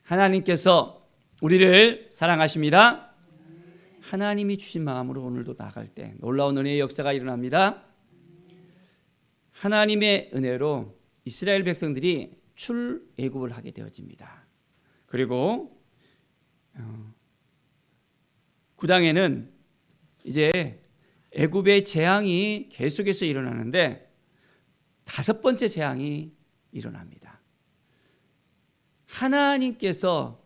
하나님께서 우리를 사랑하십니다. 하나님이 주신 마음으로 오늘도 나갈 때 놀라운 은혜의 역사가 일어납니다. 하나님의 은혜로 이스라엘 백성들이 출애굽을 하게 되어집니다. 그리고 구당에는 이제 애굽의 재앙이 계속해서 일어나는데 다섯 번째 재앙이 일어납니다. 하나님께서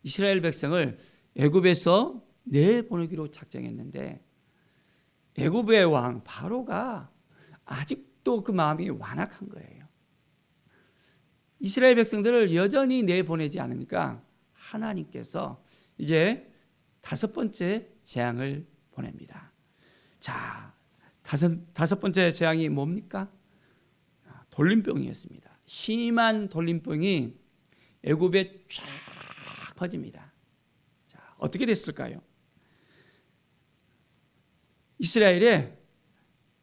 이스라엘 백성을 애굽에서 내보내기로 작정했는데 애굽의 왕 바로가 아직도 그 마음이 완악한 거예요. 이스라엘 백성들을 여전히 내보내지 않으니까 하나님께서 이제 다섯 번째 재앙을 보냅니다. 자, 다섯 번째 재앙이 뭡니까? 돌림병이었습니다. 심한 돌림병이 애굽에 쫙 퍼집니다. 자, 어떻게 됐을까요? 이스라엘에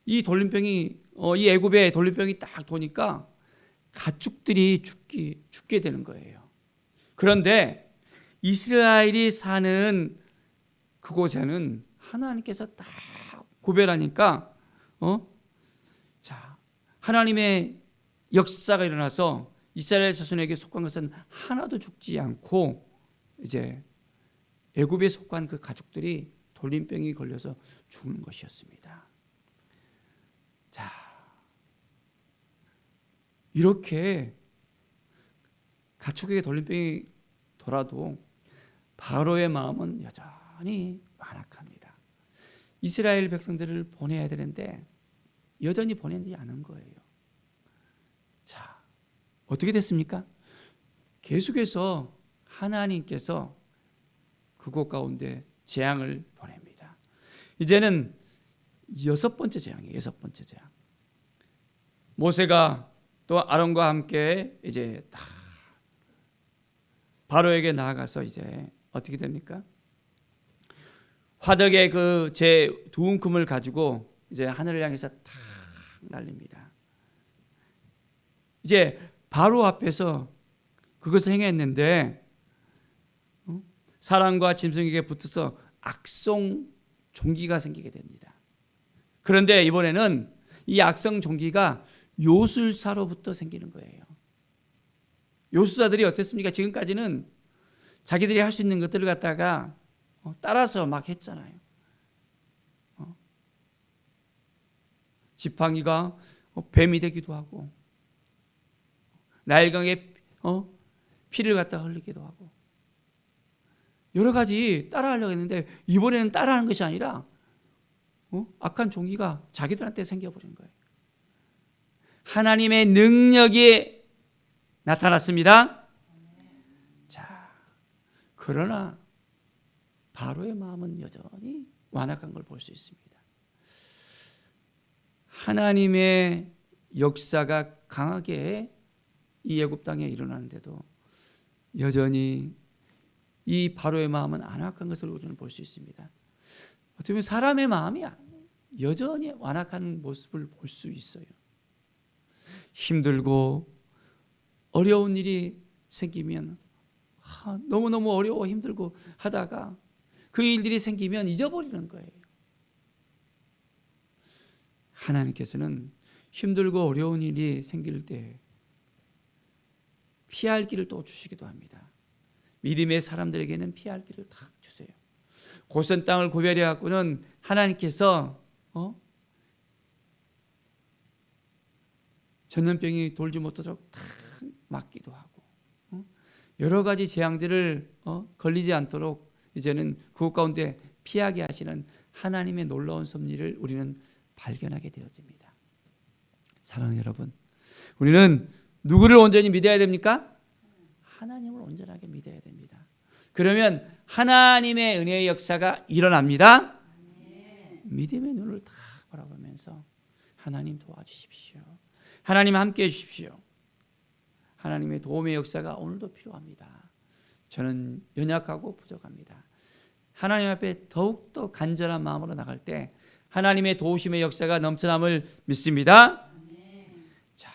이 돌림병이 이 애굽의 돌림병이 딱 도니까 가축들이 죽게 되는 거예요. 그런데 이스라엘이 사는 그곳에는 하나님께서 딱 구별하니까 자, 하나님의 역사가 일어나서 이스라엘 자손에게 속한 것은 하나도 죽지 않고 이제 애굽에 속한 그 가족들이 돌림병이 걸려서 죽는 것이었습니다. 자, 이렇게 가축에게 돌림병이 돌아도 바로의 마음은 여전히 완악합니다. 이스라엘 백성들을 보내야 되는데 여전히 보내지 않은 거예요. 자, 어떻게 됐습니까? 계속해서 하나님께서 그곳 가운데 재앙을 보냅니다. 이제는 여섯 번째 재앙이에요. 여섯 번째 재앙. 모세가 또 아론과 함께 이제 다 바로에게 나아가서 이제 어떻게 됩니까? 화덕의 그 제 두 움큼을 가지고 이제 하늘을 향해서 탁 날립니다. 이제 바로 앞에서 그것을 행했는데 사람과 짐승에게 붙어서 악성 종기가 생기게 됩니다. 그런데 이번에는 이 악성 종기가 요술사로부터 생기는 거예요. 요술사들이 어땠습니까? 지금까지는 자기들이 할 수 있는 것들을 갖다가 따라서 막 했잖아요. 지팡이가 뱀이 되기도 하고 나일강에 피를 갖다 흘리기도 하고 여러 가지 따라하려고 했는데 이번에는 따라하는 것이 아니라 악한 종기가 자기들한테 생겨버린 거예요. 하나님의 능력이 나타났습니다. 자, 그러나 바로의 마음은 여전히 완악한 걸 볼 수 있습니다. 하나님의 역사가 강하게 이 애굽 땅에 일어나는데도 여전히 이 바로의 마음은 안악한 것을 우리는 볼 수 있습니다. 어떻게 보면 사람의 마음이 여전히 완악한 모습을 볼 수 있어요. 힘들고 어려운 일이 생기면 너무너무 어려워 힘들고 하다가 그 일들이 생기면 잊어버리는 거예요. 하나님께서는 힘들고 어려운 일이 생길 때 피할 길을 또 주시기도 합니다. 믿음의 사람들에게는 피할 길을 탁 주세요. 고선 땅을 구별해 갖고는 하나님께서 전염병이 돌지 못하도록 탁 막기도 하고 여러 가지 재앙들을 걸리지 않도록 이제는 그곳 가운데 피하게 하시는 하나님의 놀라운 섭리를 우리는 발견하게 되어집니다. 사랑하는 여러분, 우리는 누구를 온전히 믿어야 됩니까? 하나님을 온전하게 믿어야 됩니다. 그러면 하나님의 은혜의 역사가 일어납니다. 믿음의 눈을 다 바라보면서 하나님 도와주십시오. 하나님 함께해 주십시오. 하나님의 도움의 역사가 오늘도 필요합니다. 저는 연약하고 부족합니다. 하나님 앞에 더욱더 간절한 마음으로 나갈 때 하나님의 도우심의 역사가 넘쳐남을 믿습니다. 자,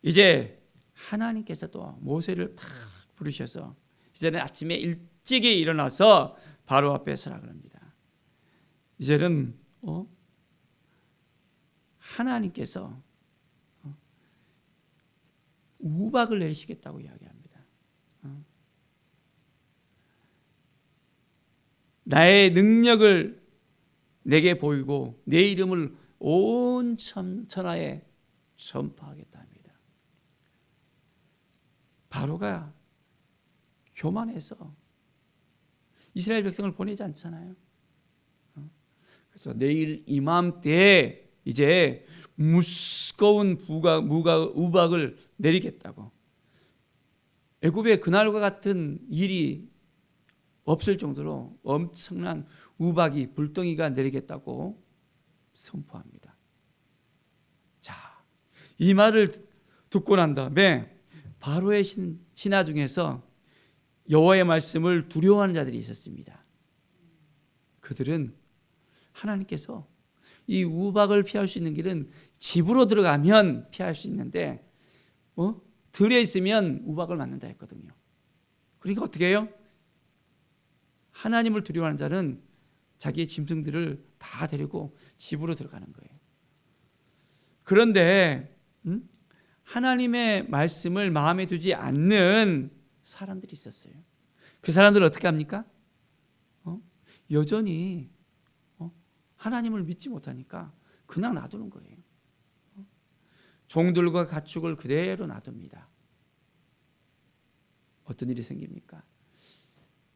이제 하나님께서 또 모세를 탁 부르셔서 이제는 아침에 일찍이 일어나서 바로 앞에 서라 그럽니다. 이제는 하나님께서 우박을 내리시겠다고 이야기합니다. 나의 능력을 내게 보이고 내 이름을 온 천하에 전파하겠다 합니다. 바로가 교만해서 이스라엘 백성을 보내지 않잖아요. 그래서 내일 이맘때에 이제 무거운 우박을 내리겠다고. 애굽의 그날과 같은 일이 없을 정도로 엄청난 우박이 불덩이가 내리겠다고 선포합니다. 자, 이 말을 듣고 난 다음에 바로의 신하 중에서 여호와의 말씀을 두려워하는 자들이 있었습니다. 그들은 하나님께서 이 우박을 피할 수 있는 길은 집으로 들어가면 피할 수 있는데 들에 있으면 우박을 맞는다 했거든요. 그러니까 어떻게 해요? 하나님을 두려워하는 자는 자기의 짐승들을 다 데리고 집으로 들어가는 거예요. 그런데 하나님의 말씀을 마음에 두지 않는 사람들이 있었어요. 그 사람들은 어떻게 합니까? 여전히 하나님을 믿지 못하니까 그냥 놔두는 거예요. 종들과 가축을 그대로 놔둡니다. 어떤 일이 생깁니까?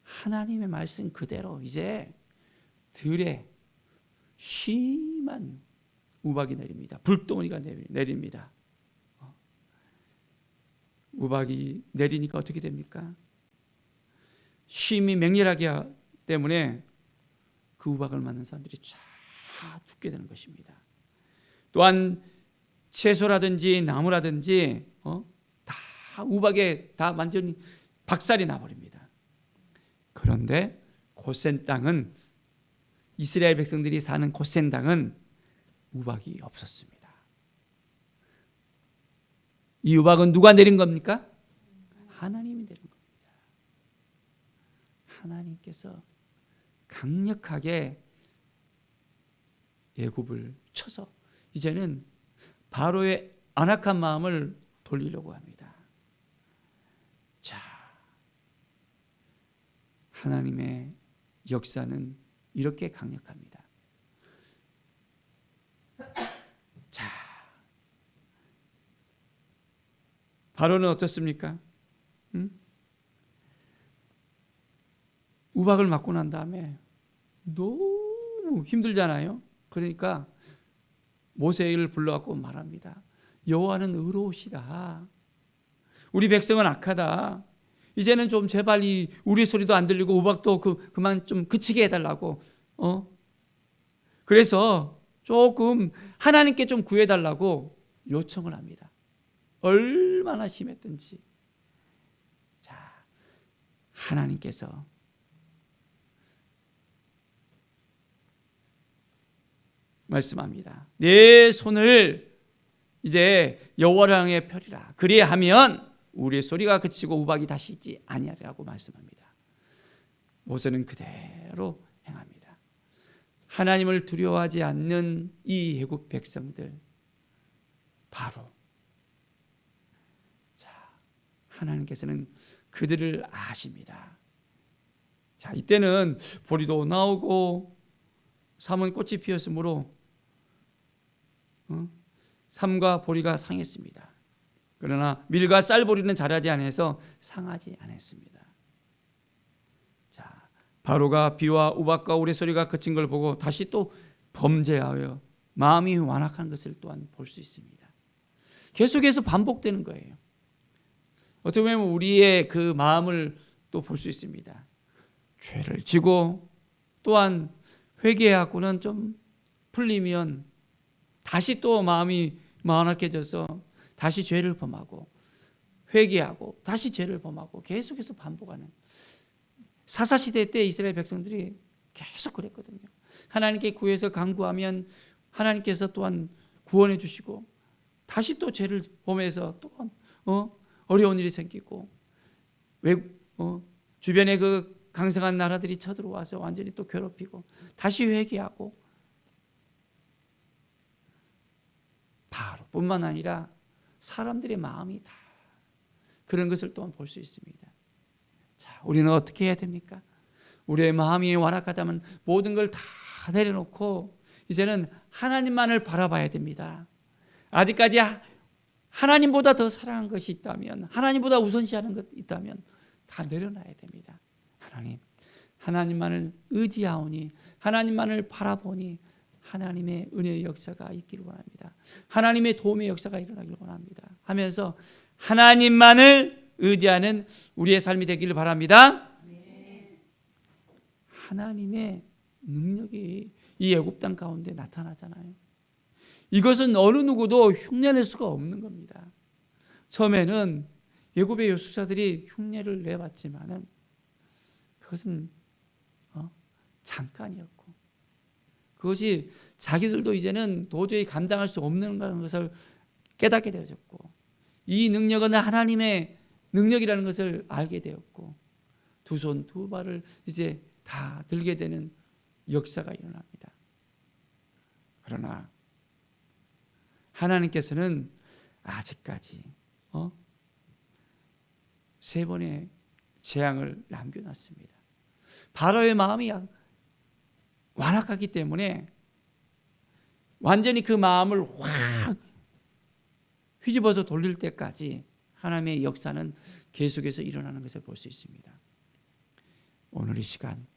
하나님의 말씀 그대로 이제 들에 심한 우박이 내립니다. 불덩이가 내립니다. 우박이 내리니까 어떻게 됩니까? 심히 맹렬하기 때문에 그 우박을 맞는 사람들이 쫙 죽게 되는 것입니다. 또한 채소라든지 나무라든지 다 우박에 다 완전히 박살이 나버립니다. 그런데 고센 땅은, 이스라엘 백성들이 사는 고센 땅은 우박이 없었습니다. 이 우박은 누가 내린 겁니까? 하나님이 내린 겁니다. 하나님께서 강력하게 애굽을 쳐서 이제는 바로의 안악한 마음을 돌리려고 합니다. 자, 하나님의 역사는 이렇게 강력합니다. 자, 바로는 어떻습니까? 우박을 맞고 난 다음에 너무 힘들잖아요. 그러니까 모세를 불러갖고 말합니다. 여호와는 의로우시다. 우리 백성은 악하다. 이제는 좀 제발 우리 소리도 안 들리고 우박도 그만 좀 그치게 해달라고. 그래서 조금 하나님께 좀 구해달라고 요청을 합니다. 얼마나 심했든지. 자, 하나님께서 말씀합니다. 내 손을 이제 여호와를 향해 펴리라. 그리하면 우리의 소리가 그치고 우박이 다시 있지 아니하리라고 말씀합니다. 모세는 그대로 행합니다. 하나님을 두려워하지 않는 이 애굽 백성들, 바로 자, 하나님께서는 그들을 아십니다. 자, 이때는 보리도 나오고 삼은 꽃이 피었으므로 삼과 보리가 상했습니다. 그러나 밀과 쌀보리는 자라지 않아서 상하지 않았습니다. 자, 바로가 비와 우박과 우레소리가 그친 걸 보고 다시 또 범죄하여 마음이 완악한 것을 또한 볼 수 있습니다. 계속해서 반복되는 거예요. 어떻게 보면 우리의 그 마음을 또 볼 수 있습니다. 죄를 지고 또한 회개하고는 좀 풀리면 다시 또 마음이 완악해져서 다시 죄를 범하고 회개하고 다시 죄를 범하고 계속해서 반복하는, 사사시대 때 이스라엘 백성들이 계속 그랬거든요. 하나님께 구해서 간구하면 하나님께서 또한 구원해 주시고 다시 또 죄를 범해서 또 어려운 일이 생기고 주변에 그 강성한 나라들이 쳐들어와서 완전히 또 괴롭히고 다시 회개하고, 바로뿐만 아니라 사람들의 마음이 다 그런 것을 또한 볼 수 있습니다. 자, 우리는 어떻게 해야 됩니까? 우리의 마음이 완악하다면 모든 걸 다 내려놓고 이제는 하나님만을 바라봐야 됩니다. 아직까지 하나님보다 더 사랑한 것이 있다면, 하나님보다 우선시하는 것이 있다면 다 내려놔야 됩니다. 하나님만을 의지하오니, 하나님만을 바라보니 하나님의 은혜의 역사가 있기를 원합니다. 하나님의 도움의 역사가 일어나기를 원합니다 하면서 하나님만을 의지하는 우리의 삶이 되기를 바랍니다. 하나님의 능력이 이 애굽 땅 가운데 나타나잖아요. 이것은 어느 누구도 흉내낼 수가 없는 겁니다. 처음에는 애굽의 요술사들이 흉내를 내봤지만은 그것은 잠깐이었고, 그것이 자기들도 이제는 도저히 감당할 수 없는 것을 깨닫게 되어졌고, 이 능력은 하나님의 능력이라는 것을 알게 되었고, 두 손 두 발을 이제 다 들게 되는 역사가 일어납니다. 그러나 하나님께서는 아직까지 세 번의 재앙을 남겨놨습니다. 바로의 마음이 완악하기 때문에 완전히 그 마음을 확 휘집어서 돌릴 때까지 하나님의 역사는 계속해서 일어나는 것을 볼 수 있습니다. 오늘 이 시간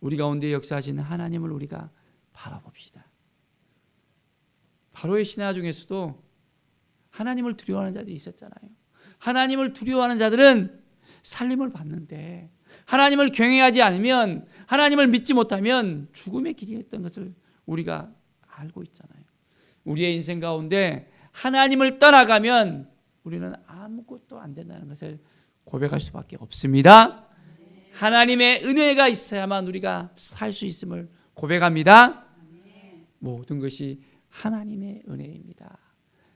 우리 가운데 역사하시는 하나님을 우리가 바라봅시다. 바로의 신하 중에서도 하나님을 두려워하는 자들이 있었잖아요. 하나님을 두려워하는 자들은 살림을 받는데, 하나님을 경외하지 않으면, 하나님을 믿지 못하면 죽음의 길이었던 것을 우리가 알고 있잖아요. 우리의 인생 가운데 하나님을 떠나가면 우리는 아무것도 안 된다는 것을 고백할 수밖에 없습니다. 하나님의 은혜가 있어야만 우리가 살 수 있음을 고백합니다. 모든 것이 하나님의 은혜입니다.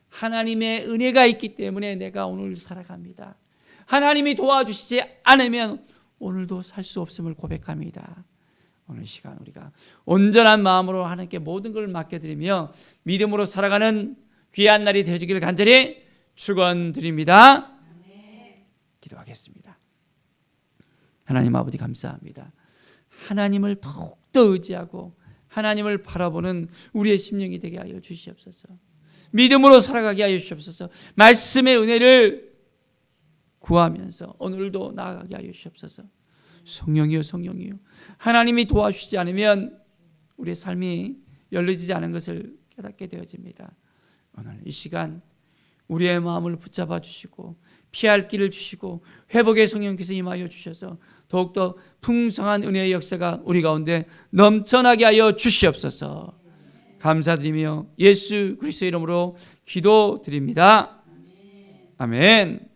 하나님의 은혜가 있기 때문에 내가 오늘 살아갑니다. 하나님이 도와주시지 않으면 오늘도 살 수 없음을 고백합니다. 오늘 시간 우리가 온전한 마음으로 하나님께 모든 걸 맡겨드리며 믿음으로 살아가는 귀한 날이 되어지기를 간절히 축원드립니다. 기도하겠습니다. 하나님 아버지 감사합니다. 하나님을 더욱더 의지하고 하나님을 바라보는 우리의 심령이 되게 하여 주시옵소서. 믿음으로 살아가게 하여 주시옵소서. 말씀의 은혜를 구하면서 오늘도 나아가게 하여 주시옵소서. 성령이여, 성령이여, 하나님이 도와주시지 않으면 우리의 삶이 열려지지 않은 것을 깨닫게 되어집니다. 오늘 이 시간 우리의 마음을 붙잡아 주시고 피할 길을 주시고 회복의 성령께서 임하여 주셔서 더욱더 풍성한 은혜의 역사가 우리 가운데 넘쳐나게 하여 주시옵소서. 감사드리며 예수 그리스도의 이름으로 기도드립니다. 아멘.